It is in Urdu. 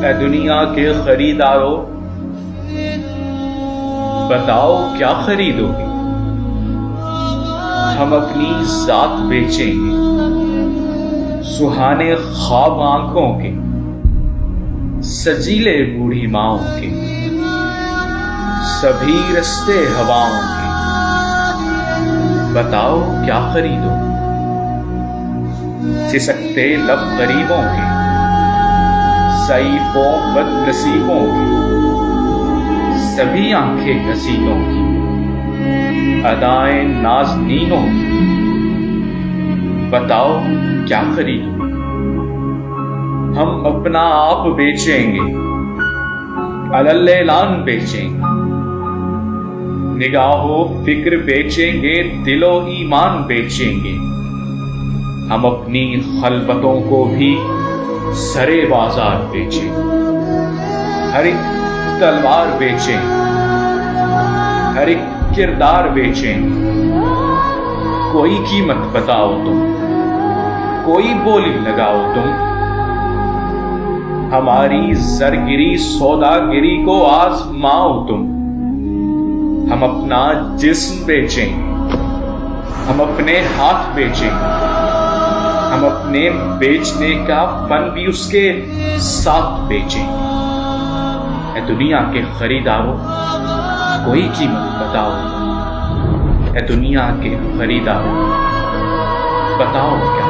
اے دنیا کے خریداروں، بتاؤ کیا خریدو گے؟ ہم اپنی ذات بیچیں گے، سہانے خواب آنکھوں کے، سجیلے بوڑھی ماؤں کے، سبھی رستے ہواؤں کے، بتاؤ کیا خریدو؟ سسکتے لب غریبوں کے، ضعیفوں بد نصیبوں کی، سبھی آنکھیں حسینوں کی، ادائیں نازنینوں کی، بتاؤ کیا خریدو؟ ہم اپنا آپ بیچیں گے، علل اعلان بیچیں گے، نگاہ و فکر بیچیں گے، دل و ایمان بیچیں گے، ہم اپنی خلبتوں کو بھی سرے بازار بیچیں گے، ہر ایک تلوار بیچیں گے، ہر ایک کردار بیچیں گے، کوئی قیمت بتاؤ تم، کوئی بولی لگاؤ تم، ہماری زرگری سوداگری کو آزماؤ تم، ہم اپنا جسم بیچیں گے، ہم اپنے ہاتھ بیچیں گے، ہم اپنے بیچنے کا فن بھی اس کے ساتھ بیچیں گے۔ اے دنیا کے خریداروں، کوئی قیمت بتاؤ تم، اے دنیا کے خریداروں، بتاؤ کیا